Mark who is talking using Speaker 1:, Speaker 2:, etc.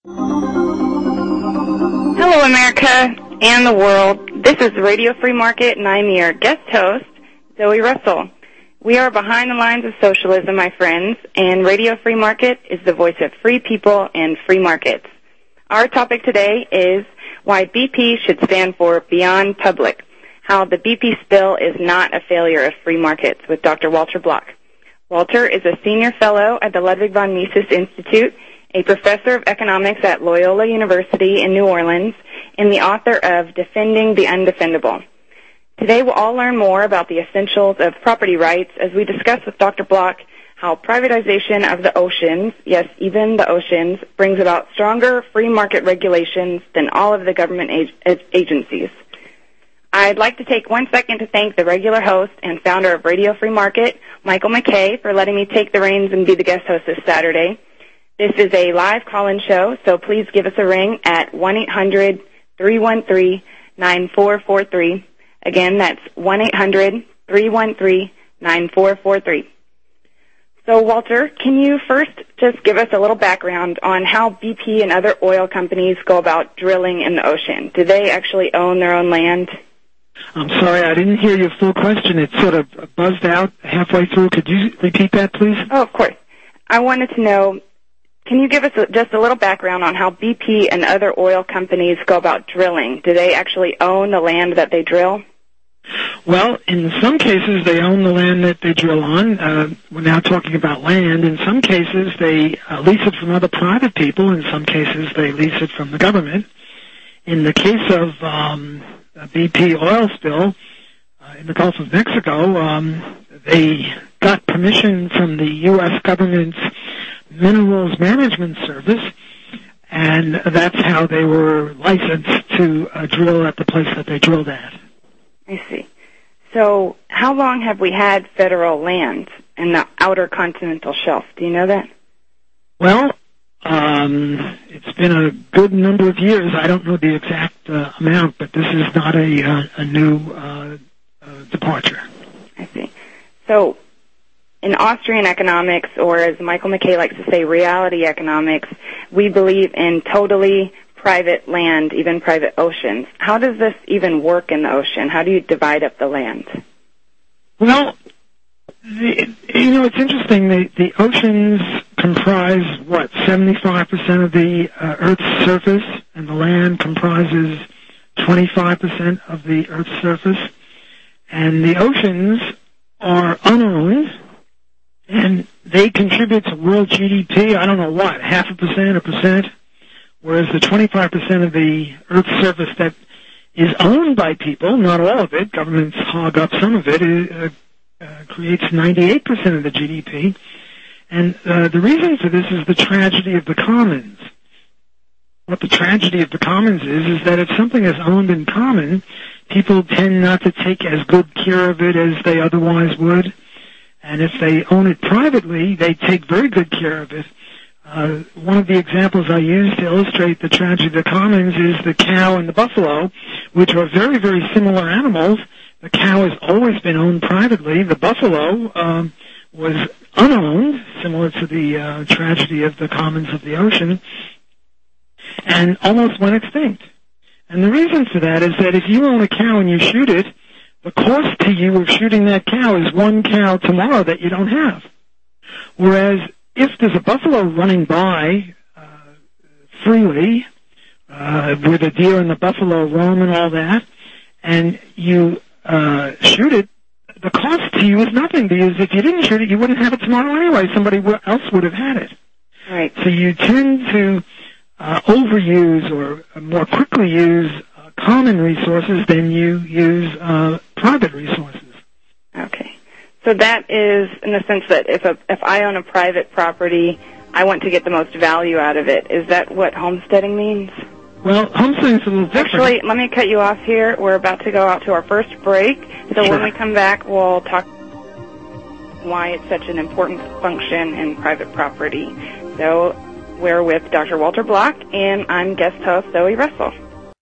Speaker 1: Hello, America and the world. This is Radio Free Market, and I'm your guest host, Zoe Russell. We are behind the lines of socialism, my friends, and Radio Free Market is the voice of free people and free markets. Our topic today is why BP should stand for Beyond Public, how the BP spill is not a failure of free markets, with Dr. Walter Block. Walter is a senior fellow at the Ludwig von Mises Institute, a professor of economics at Loyola University in New Orleans, and the author of Defending the Undefendable. Today we'll all learn more about the essentials of property rights as we discuss with Dr. Block how privatization of the oceans, yes, even the oceans, brings about stronger free market regulations than all of the government agencies. I'd like to take 1 second to thank the regular host and founder of Radio Free Market, Michael McKay, for letting me take the reins and be the guest host this Saturday. This is a live call-in show, so please give us a ring at 1-800-313-9443. Again, that's 1-800-313-9443. So, Walter, can you first just give us a little background on how BP and other oil companies go about drilling in the ocean? Do they actually own their own land?
Speaker 2: I'm sorry, I didn't hear your full question. It sort of buzzed out halfway through. Could you repeat that, please?
Speaker 1: Oh, of course. I wanted to know, can you give us just a little background on how BP and other oil companies go about drilling? Do they actually own the land that they drill?
Speaker 2: Well, in some cases, they own the land that they drill on. We're now talking about land. In some cases, they lease it from other private people. In some cases, they lease it from the government. In the case of BP oil spill in the Gulf of Mexico, they got permission from the U.S. government's Minerals Management Service, and that's how they were licensed to drill at the place that they drilled at.
Speaker 1: I see. So how long have we had federal land in the outer continental shelf? Do you know that?
Speaker 2: Well, it's been a good number of years. I don't know the exact amount, but this is not a new departure.
Speaker 1: I see. So in Austrian economics, or as Michael McKay likes to say, reality economics, we believe in totally private land, even private oceans. How does this even work in the ocean? How do you divide up the land?
Speaker 2: Well, it's interesting. The oceans comprise, 75% of the Earth's surface, and the land comprises 25% of the Earth's surface. And the oceans are unowned, and they contribute to world GDP, I don't know what, 0.5%, 1%, whereas the 25% of the Earth's surface that is owned by people, not all of it, governments hog up some of it, creates 98% of the GDP. And the reason for this is the tragedy of the commons. What the tragedy of the commons is that if something is owned in common, people tend not to take as good care of it as they otherwise would. And if they own it privately, they take very good care of it. One of the examples I use to illustrate the tragedy of the commons is the cow and the buffalo, which are very, very similar animals. The cow has always been owned privately. The buffalo was unowned, similar to the tragedy of the commons of the ocean, and almost went extinct. And the reason for that is that if you own a cow and you shoot it, the cost to you of shooting that cow is one cow tomorrow that you don't have. Whereas if there's a buffalo running by freely, with a deer and the buffalo roam and all that, and you shoot it, the cost to you is nothing, because if you didn't shoot it, you wouldn't have it tomorrow anyway. Somebody else would have had it.
Speaker 1: Right.
Speaker 2: So you tend to overuse or more quickly use common resources than you use private resources.
Speaker 1: Okay. So that is in the sense that if I own a private property, I want to get the most value out of it. Is that what homesteading means?
Speaker 2: Well, homesteading is a little different.
Speaker 1: Actually, let me cut you off here. We're about to go out to our first break. So
Speaker 2: Sure.
Speaker 1: When we come back, we'll talk why it's such an important function in private property. So we're with Dr. Walter Block, and I'm guest host Zoe Russell.